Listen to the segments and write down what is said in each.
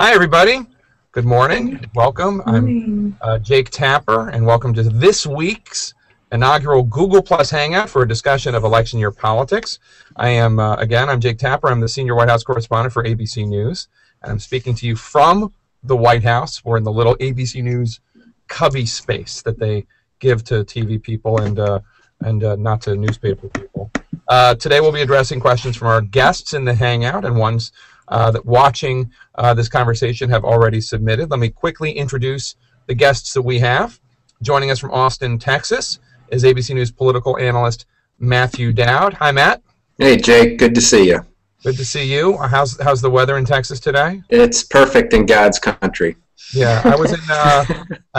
Hi, everybody. Good morning. Welcome. I'm Jake Tapper, and welcome to this week's inaugural Google Plus Hangout for a discussion of election year politics. I'm Jake Tapper. I'm the senior White House correspondent for ABC News, and I'm speaking to you from the White House. We're in the little ABC News cubby space that they give to TV people and not to newspaper people. Today we'll be addressing questions from our guests in the Hangout and ones that watching this conversation have already submitted. Let me quickly introduce the guests that we have. Joining us from Austin, Texas, is ABC News political analyst Matthew Dowd. Hi, Matt. Hey, Jake. Good to see you. Good to see you. How's the weather in Texas today? It's perfect in God's country. Yeah, I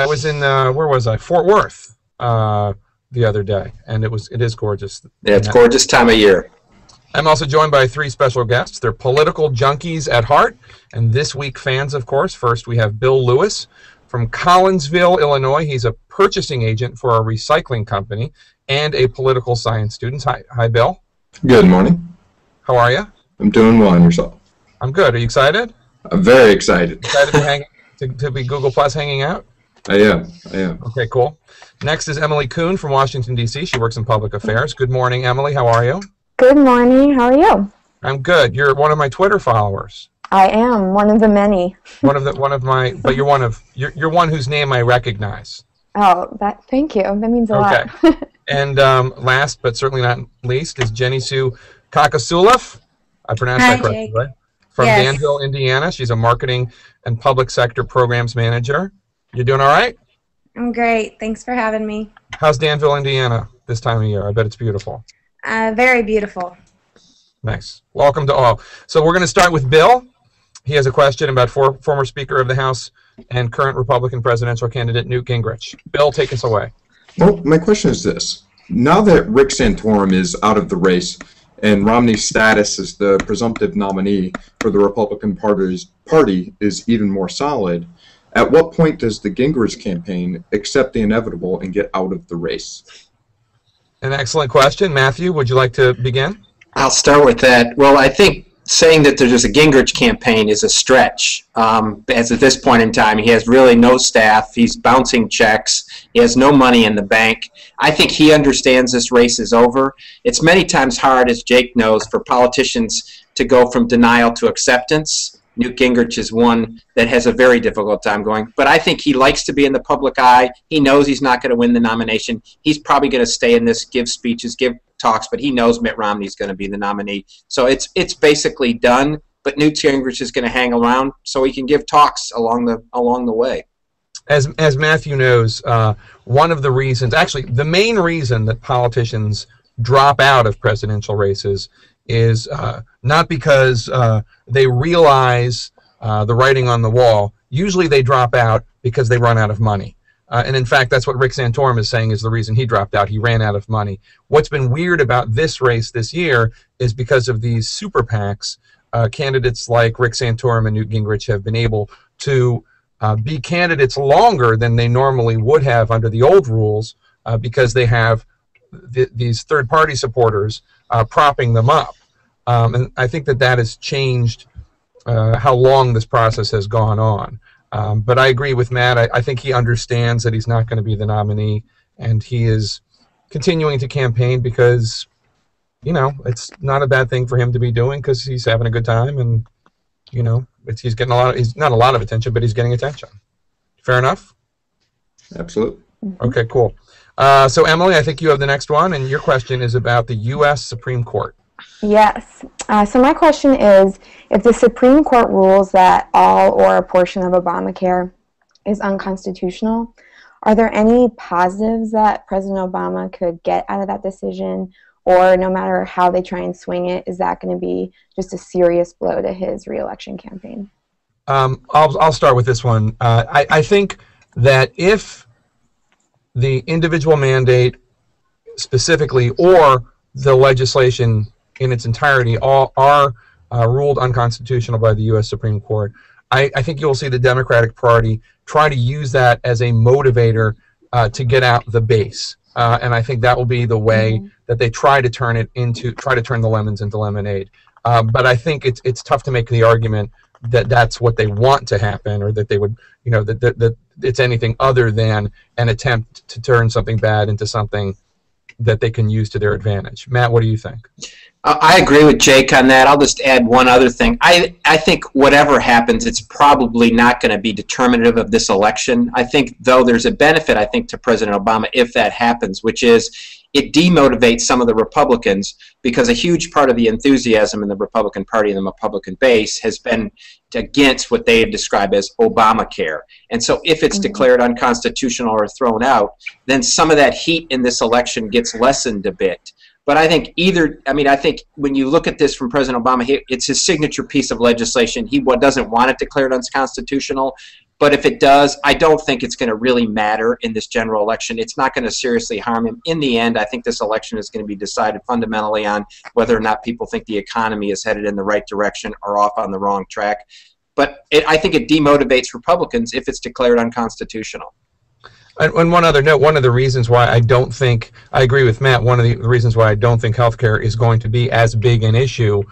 was in where was I? Fort Worth the other day, and it is gorgeous. Yeah, it's gorgeous time of year. I'm also joined by three special guests. They're political junkies at heart, and this week fans, of course. First, we have Bill Lewis from Collinsville, Illinois. He's a purchasing agent for a recycling company and a political science student. Hi, Bill. Good morning. How are you? I'm doing well, and yourself? I'm good. Are you excited? I'm very excited. Excited to be Google Plus hanging out? I am. Okay, cool. Next is Emily Kuhn from Washington, D.C. She works in public affairs. Good morning, Emily. How are you? Good morning. How are you? I'm good. You're one of my Twitter followers. I am one of the many. But you're one whose name I recognize. Oh, thank you. That means a lot. And last but certainly not least is Jenny Sue Kakasulov. I pronounced that correctly, right? From Danville, Indiana. She's a marketing and public sector programs manager. You doing all right? I'm great. Thanks for having me. How's Danville, Indiana this time of year? I bet it's beautiful. Very beautiful. Nice. Welcome to all. So we're going to start with Bill. He has a question about former Speaker of the House and current Republican presidential candidate Newt Gingrich. Bill, take us away. Well, my question is this. Now that Rick Santorum is out of the race and Romney's status as the presumptive nominee for the Republican Party is even more solid, at what point does the Gingrich campaign accept the inevitable and get out of the race? An excellent question. Matthew, would you like to begin? I'll start with that. Well, I think saying that there's a Gingrich campaign is a stretch. As at this point in time, he has really no staff. He's bouncing checks. He has no money in the bank. I think he understands this race is over. It's many times hard, as Jake knows, for politicians to go from denial to acceptance. Newt Gingrich is one that has a very difficult time going. But I think he likes to be in the public eye. He knows he's not going to win the nomination. He's probably going to stay in this, give speeches, give talks, but he knows Mitt Romney's going to be the nominee. So it's basically done, but Newt Gingrich is going to hang around so he can give talks along the way. As Matthew knows, one of the reasons, actually the main reason that politicians drop out of presidential races is not because they realize the writing on the wall. Usually they drop out because they run out of money. And in fact, that's what Rick Santorum is saying is the reason he dropped out. He ran out of money. What's been weird about this race this year is because of these super PACs, candidates like Rick Santorum and Newt Gingrich have been able to be candidates longer than they normally would have under the old rules because they have these third-party supporters propping them up. And I think that has changed how long this process has gone on. But I agree with Matt. I think he understands that he's not going to be the nominee, and he is continuing to campaign because, it's not a bad thing for him to be doing because he's having a good time, and, he's getting he's not a lot of attention, but he's getting attention. Fair enough? Absolutely. Okay, cool. So, Emily, I think you have the next one, and your question is about the U.S. Supreme Court. Yes. So my question is, if the Supreme Court rules that all or a portion of Obamacare is unconstitutional, are there any positives that President Obama could get out of that decision? Or no matter how they try and swing it, is that going to be just a serious blow to his re-election campaign? I'll start with this one. I think that if the individual mandate specifically or the legislation in its entirety all are ruled unconstitutional by the U.S. Supreme Court, I think you'll see the Democratic Party try to use that as a motivator to get out the base. And I think that will be the way that they try to turn the lemons into lemonade. But I think it's tough to make the argument that's what they want to happen, or that they would, that it's anything other than an attempt to turn something bad into something that they can use to their advantage. Matt, what do you think? I agree with Jake on that. I'll just add one other thing. I think whatever happens, it's probably not going to be determinative of this election. I think, though, there's a benefit, I think, to President Obama if that happens, which is it demotivates some of the Republicans, because a huge part of the enthusiasm in the Republican Party and the Republican base has been against what they have described as Obamacare. And so if it's declared unconstitutional or thrown out, then some of that heat in this election gets lessened a bit. But I think I think when you look at this from President Obama, it's his signature piece of legislation. He doesn't want it declared unconstitutional. But if it does, I don't think it's going to really matter in this general election. It's not going to seriously harm him. In the end, I think this election is going to be decided fundamentally on whether or not people think the economy is headed in the right direction or off on the wrong track. But I think it demotivates Republicans if it's declared unconstitutional. And one other note, one of the reasons why I agree with Matt, one of the reasons why I don't think healthcare is going to be as big an issue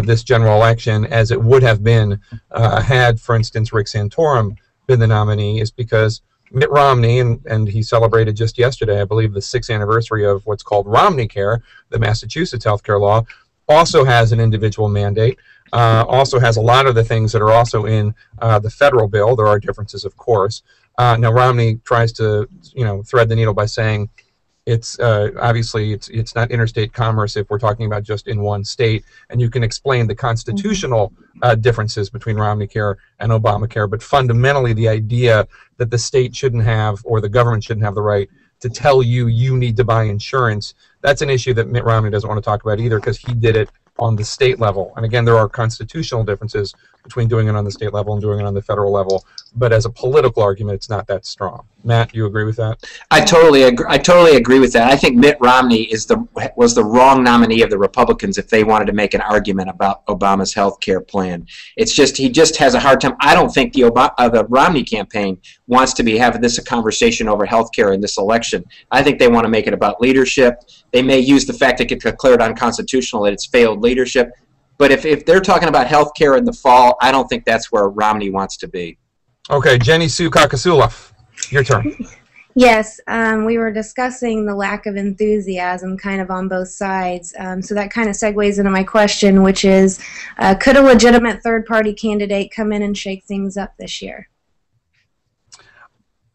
this general election as it would have been had, for instance, Rick Santorum been the nominee, is because Mitt Romney, and he celebrated just yesterday, I believe, the 6th anniversary of what's called Romney Care, the Massachusetts healthcare law, also has an individual mandate, also has a lot of the things that are also in the federal bill. There are differences, of course. Now Romney tries to, thread the needle by saying it's obviously it's not interstate commerce if we're talking about just in one state, and you can explain the constitutional differences between Romney Care and Obamacare, but fundamentally the idea that the state shouldn't have, or the government shouldn't have, the right to tell you need to buy insurance, that's an issue that Mitt Romney doesn't want to talk about either, because he did it on the state level. And again, there are constitutional differences between doing it on the state level and doing it on the federal level, but as a political argument, it's not that strong. Matt, you agree with that? I totally agree with that. I think Mitt Romney was the wrong nominee of the Republicans if they wanted to make an argument about Obama's health care plan. It's just he just has a hard time. I don't think the Romney campaign wants to be having this a conversation over health care in this election. I think they want to make it about leadership. They may use the fact that it's declared unconstitutional that it's failed leadership. But if they're talking about health care in the fall, I don't think that's where Romney wants to be. Okay, Jenny Sue Kakasulov, your turn. Yes, we were discussing the lack of enthusiasm kind of on both sides. So that kind of segues into my question, which is, could a legitimate third-party candidate come in and shake things up this year?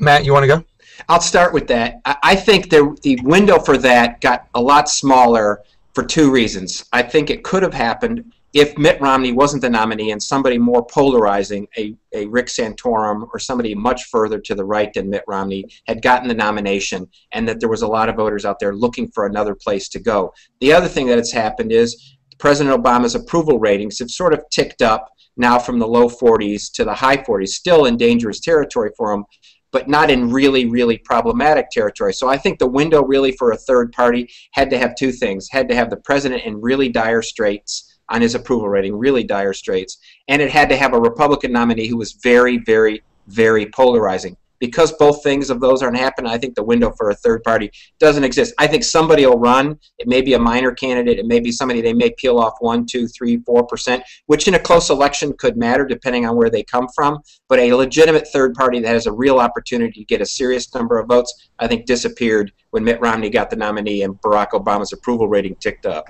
Matt, you want to go? I'll start with that. I think the window for that got a lot smaller for two reasons. I think it could have happened if Mitt Romney wasn't the nominee and somebody more polarizing, a Rick Santorum or somebody much further to the right than Mitt Romney, had gotten the nomination, and that there was a lot of voters out there looking for another place to go. The other thing that has happened is President Obama's approval ratings have sort of ticked up now from the low 40s to the high 40s, still in dangerous territory for him, but not in really, really problematic territory. So I think the window really for a third party had to have two things. Had to have the president in really dire straits on his approval rating, really dire straits, and it had to have a Republican nominee who was very, very, very polarizing. Because both things of those aren't happening, I think the window for a third party doesn't exist. I think somebody will run. It may be a minor candidate. It may be somebody they may peel off 1%, 2%, 3%, 4%, which in a close election could matter depending on where they come from. But a legitimate third party that has a real opportunity to get a serious number of votes, I think disappeared when Mitt Romney got the nominee and Barack Obama's approval rating ticked up.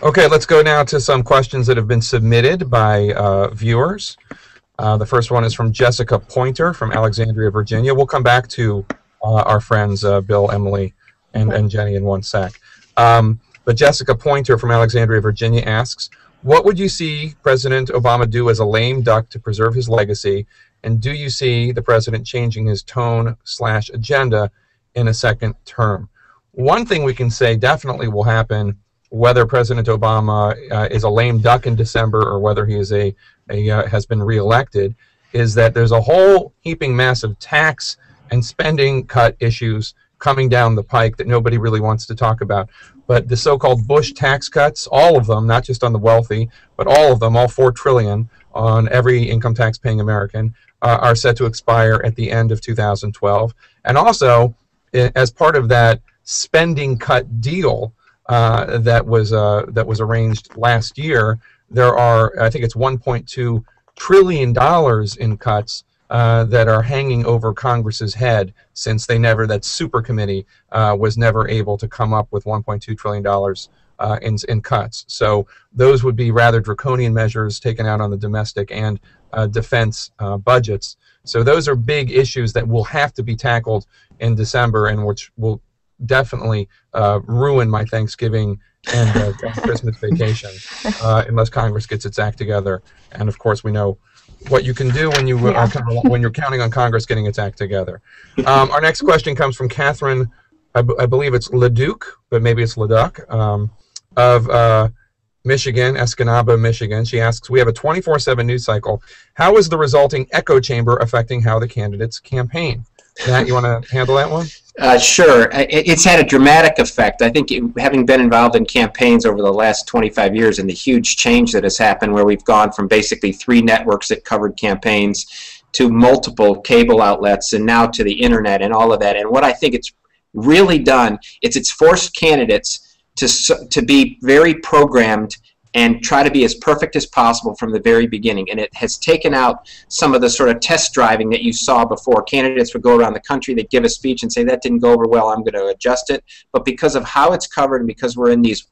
Okay, let's go now to some questions that have been submitted by viewers. The first one is from Jessica Pointer from Alexandria, Virginia. We'll come back to our friends Bill, Emily, and Jenny in one sec. But Jessica Pointer from Alexandria, Virginia asks, what would you see President Obama do as a lame duck to preserve his legacy, and do you see the president changing his tone/agenda in a second term? One thing we can say definitely will happen, whether President Obama is a lame duck in December or whether he is has been reelected, is that there's a whole heaping mass of tax and spending cut issues coming down the pike that nobody really wants to talk about. But the so-called Bush tax cuts, all of them, not just on the wealthy, but all of them, all $4 trillion on every income tax paying American, are set to expire at the end of 2012. And also, as part of that spending cut deal that was arranged last year, there are, I think it's $1.2 trillion in cuts that are hanging over Congress's head, since that super committee was never able to come up with $1.2 trillion in cuts. So those would be rather draconian measures taken out on the domestic and defense budgets. So those are big issues that will have to be tackled in December, and which will definitely ruin my Thanksgiving and Christmas vacation unless Congress gets its act together. And of course, we know what you can do when you when you're counting on Congress getting its act together. Our next question comes from Catherine, I believe it's Leduc, but maybe it's Leduc, of Michigan, Escanaba, Michigan. She asks, we have a 24/7 news cycle. How is the resulting echo chamber affecting how the candidates campaign? Matt, you want to handle that one? Sure. It's had a dramatic effect. I think having been involved in campaigns over the last 25 years and the huge change that has happened, where we've gone from basically 3 networks that covered campaigns to multiple cable outlets and now to the internet and all of that. And what I think it's really done is it's forced candidates to be very programmed and try to be as perfect as possible from the very beginning. And it has taken out some of the sort of test driving that you saw before. Candidates would go around the country, they'd give a speech and say, that didn't go over well, I'm going to adjust it. But because of how it's covered and because we're in these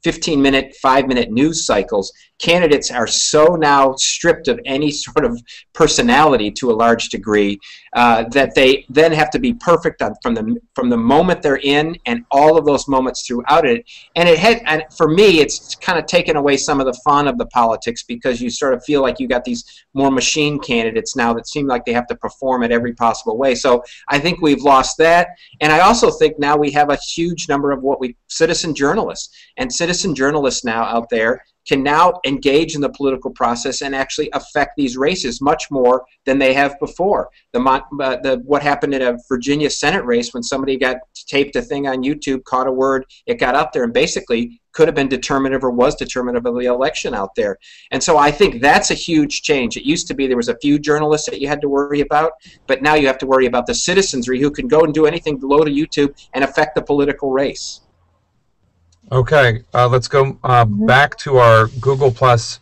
15-minute, 5-minute news cycles, candidates are so now stripped of any sort of personality to a large degree that they then have to be perfect from the moment they're in and all of those moments throughout it. And for me, it's kind of taken away some of the fun of the politics, because you sort of feel like you got these more machine candidates now that seem like they have to perform in every possible way. So I think we've lost that. And I also think now we have a huge number of citizen journalists. And citizen journalists now out there can now engage in the political process and actually affect these races much more than they have before. What happened in a Virginia Senate race, when somebody got taped a thing on YouTube, caught a word, it got up there and basically could have been determinative or was determinative of the election out there. And so I think that's a huge change. It used to be there was a few journalists that you had to worry about, but now you have to worry about the citizenry who can go and do anything below to YouTube and affect the political race. Okay, let's go back to our Google Plus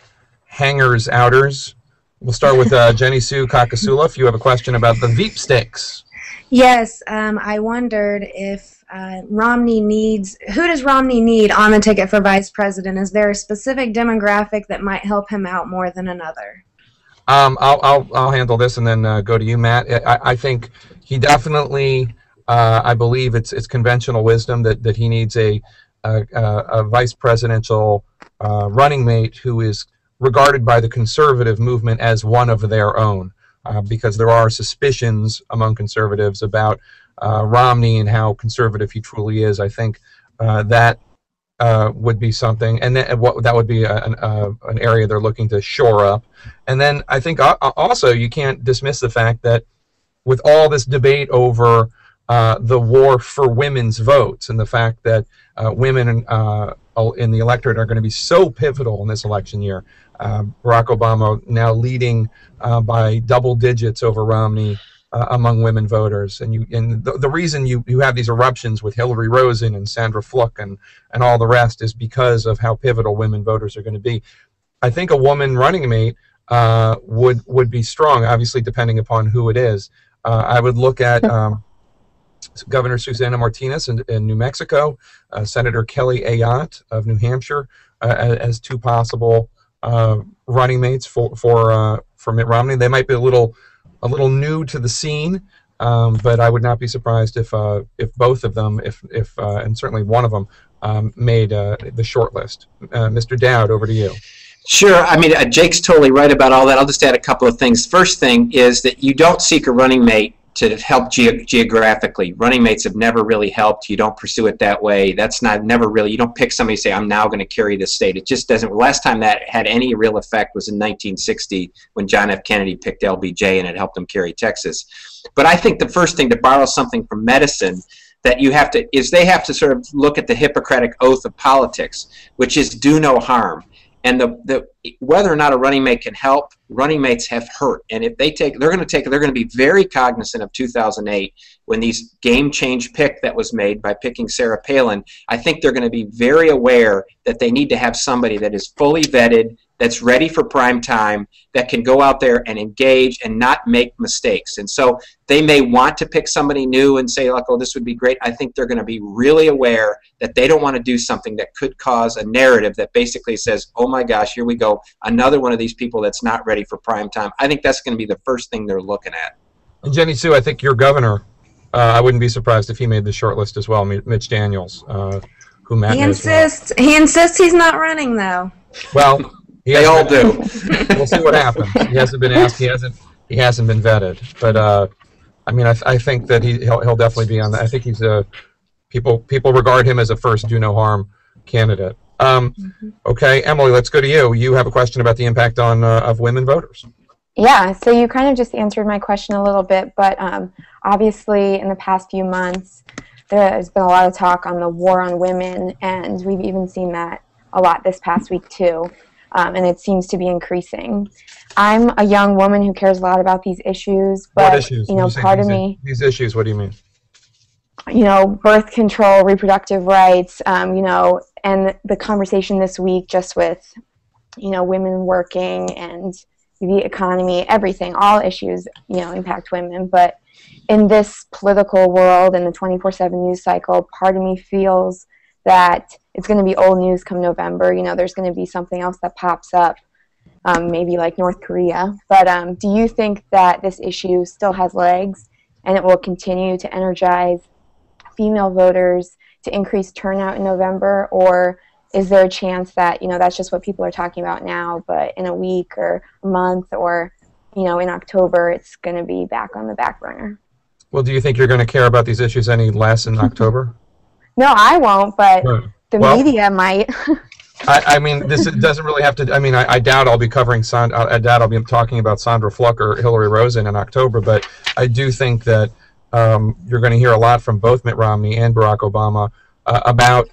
hangers outers. We'll start with Jenny Sue Kakasula. If you have a question about the Veep stakes. Yes, I wondered if who does Romney need on the ticket for vice president? Is there a specific demographic that might help him out more than another? I'll handle this and then go to you, Matt. I think he definitely, I believe it's conventional wisdom that he needs a vice presidential running mate who is regarded by the conservative movement as one of their own, because there are suspicions among conservatives about Romney and how conservative he truly is. I think that would be something, and that would be an area they're looking to shore up. And then I think also you can't dismiss the fact that with all this debate over the war for women's votes and the fact that women in the electorate are going to be so pivotal in this election year. Barack Obama now leading by double digits over Romney among women voters, and the reason you have these eruptions with Hillary Rosen and Sandra Fluke and all the rest is because of how pivotal women voters are going to be. I think a woman running mate would be strong, obviously depending upon who it is. I would look at Governor Susana Martinez in New Mexico, Senator Kelly Ayotte of New Hampshire as two possible running mates for Mitt Romney. They might be a little new to the scene, but I would not be surprised if both of them, and certainly one of them, made the short list. Mr. Dowd, over to you. Sure. I mean, Jake's totally right about all that. I'll just add a couple of things. First thing is that you don't seek a running mate to help geographically. Running mates have never really helped. You don't pursue it that way. That's never really, you don't pick somebody and say, I'm now going to carry this state. It just doesn't. Last time that had any real effect was in 1960 when John F. Kennedy picked LBJ and it helped him carry Texas. But I think the first thing, to borrow something from medicine, that you have to, is they have to sort of look at the Hippocratic oath of politics, which is do no harm. And whether or not a running mate can help, running mates have hurt. And if they're going to be very cognizant of 2008 when these game change pick that was made by picking Sarah Palin. I think they're going to be very aware that they need to have somebody that is fully vetted, that's ready for prime time, that can go out there and engage and not make mistakes. And so they may want to pick somebody new and say, like, oh, this would be great. I think they're going to be really aware that they don't want to do something that could cause a narrative that basically says, oh my gosh, here we go, another one of these people that's not ready for prime time. I think that's going to be the first thing they're looking at. And Jenny Sue, I think your governor, I wouldn't be surprised if he made the short list as well, Mitch Daniels, who Matt knows well. He insists he's not running, though. Well, they all do. We'll see what happens. He hasn't been asked. He hasn't been vetted. But I mean, I think that he'll definitely be on that. I think he's people regard him as a first do no harm candidate. Okay, Emily, let's go to you. You have a question about the impact on of women voters. Yeah, so you kind of just answered my question a little bit, but obviously in the past few months there's been a lot of talk on the war on women, and we've even seen that a lot this past week too. And it seems to be increasing. I'm a young woman who cares a lot about these issues, but what issues? You know, part of me. These issues. What do you mean? You know, birth control, reproductive rights. You know, and the conversation this week, just with, you know, women working and the economy, everything, all issues, you know, impact women. But in this political world and the 24/7 news cycle, part of me feels that it's going to be old news come November. You know, there's going to be something else that pops up, maybe like North Korea. But do you think that this issue still has legs and it will continue to energize female voters to increase turnout in November? Or is there a chance that, you know, that's just what people are talking about now, but in a week or a month or, you know, in October, it's going to be back on the back burner? Well, do you think you're going to care about these issues any less in October? No, I won't, but the media might. I mean, this doesn't really have to. I mean, I doubt I'll be covering. I doubt I'll be talking about Sandra Fluck or Hillary Rosen in October. But I do think that you're going to hear a lot from both Mitt Romney and Barack Obama about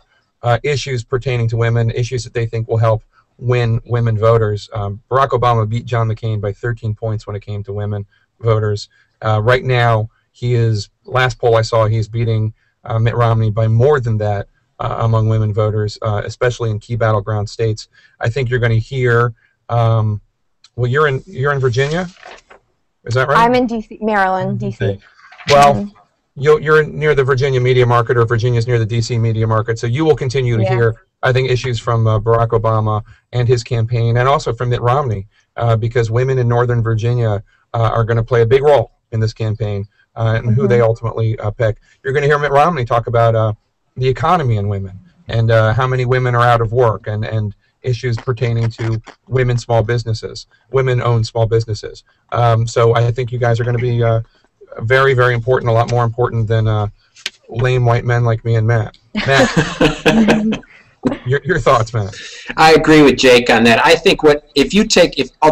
issues pertaining to women, issues that they think will help win women voters. Barack Obama beat John McCain by 13 points when it came to women voters. Right now, he is. Last poll I saw, he's beating Mitt Romney by more than that among women voters, especially in key battleground states. I think you're going to hear. Well, you're in Virginia, is that right? I'm in D.C., Maryland, D.C. Well, you're near the Virginia media market, or Virginia's near the D.C. media market, so you will continue to hear, I think, issues from Barack Obama and his campaign, and also from Mitt Romney, because women in Northern Virginia are going to play a big role in this campaign. And who they ultimately pick. You're going to hear Mitt Romney talk about the economy and women, and how many women are out of work, and issues pertaining to women-owned small businesses. So I think you guys are going to be very, very important, a lot more important than lame white men like me and Matt. Matt, your thoughts, Matt? I agree with Jake on that. I think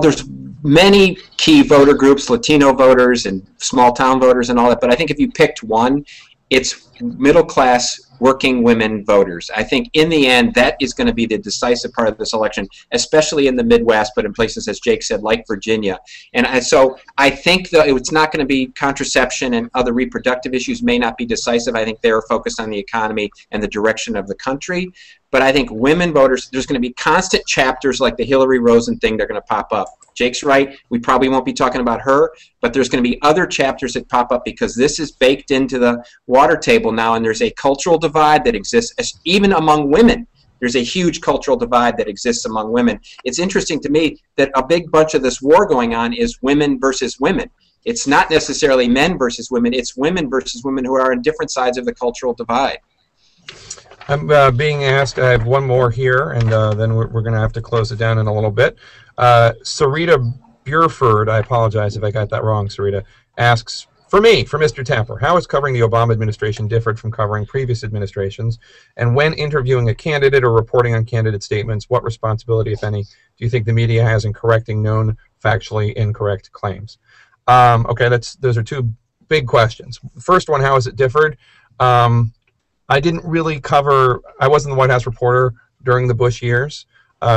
there's many key voter groups, Latino voters and small town voters and all that, but I think if you picked one, it's middle class working women voters. I think in the end that is going to be the decisive part of this election, especially in the Midwest, but in places, as Jake said, like Virginia. And so I think that it's not going to be contraception, and other reproductive issues may not be decisive. I think they're focused on the economy and the direction of the country. But I think women voters, there's going to be constant chapters like the Hillary Rosen thing, they're going to pop up. Jake's right, we probably won't be talking about her, but there's going to be other chapters that pop up because this is baked into the water table now, and there's a cultural divide that exists even among women. There's a huge cultural divide that exists among women. It's interesting to me that a big bunch of this war going on is women versus women. It's not necessarily men versus women, it's women versus women who are on different sides of the cultural divide. I'm being asked, I have one more here, and then we're going to have to close it down in a little bit. Sarita Burford, I apologize if I got that wrong, Sarita, asks, for Mr. Tapper, how has covering the Obama administration differed from covering previous administrations? And when interviewing a candidate or reporting on candidate statements, what responsibility, if any, do you think the media has in correcting known factually incorrect claims? Okay, those are two big questions. The first one, how has it differed? I didn't really cover, I wasn't the White House reporter during the Bush years,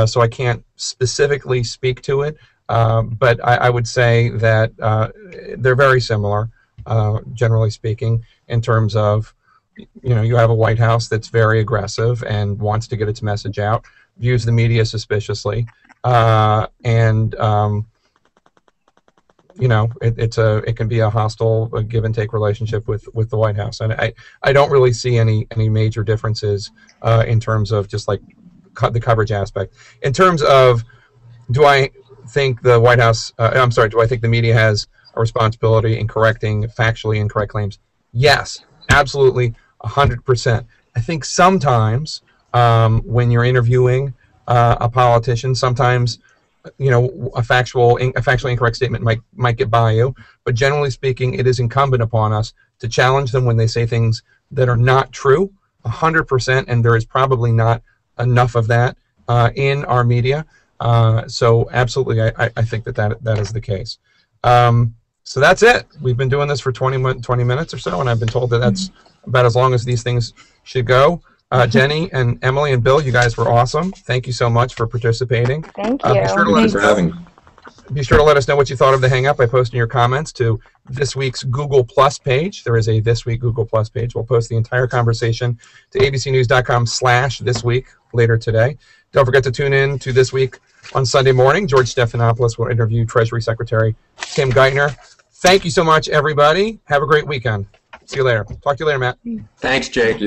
so I can't specifically speak to it, but I would say that they're very similar, generally speaking, in terms of, you have a White House that's very aggressive and wants to get its message out, views the media suspiciously, and you know, it can be a hostile, give and take relationship with the White House, and I don't really see any major differences in terms of just like the coverage aspect. In terms of, do I think the White House? I'm sorry. Do I think the media has a responsibility in correcting factually incorrect claims? Yes, absolutely, 100%. I think sometimes when you're interviewing a politician, sometimes, you know, a factually incorrect statement might get by you, but generally speaking, it is incumbent upon us to challenge them when they say things that are not true, 100%, and there is probably not enough of that in our media. So absolutely, I think that is the case. So that's it. We've been doing this for 20 minutes or so, and I've been told that that's about as long as these things should go. Jenny and Emily and Bill, you guys were awesome. Thank you so much for participating. Thank you. Be sure to let us know what you thought of the Hangout by posting your comments to this week's Google Plus page. There is a This Week Google Plus page. We'll post the entire conversation to abcnews.com/thisweek later today. Don't forget to tune in to This Week on Sunday morning. George Stephanopoulos will interview Treasury Secretary Tim Geithner. Thank you so much, everybody. Have a great weekend. See you later. Talk to you later, Matt. Thanks, Jake.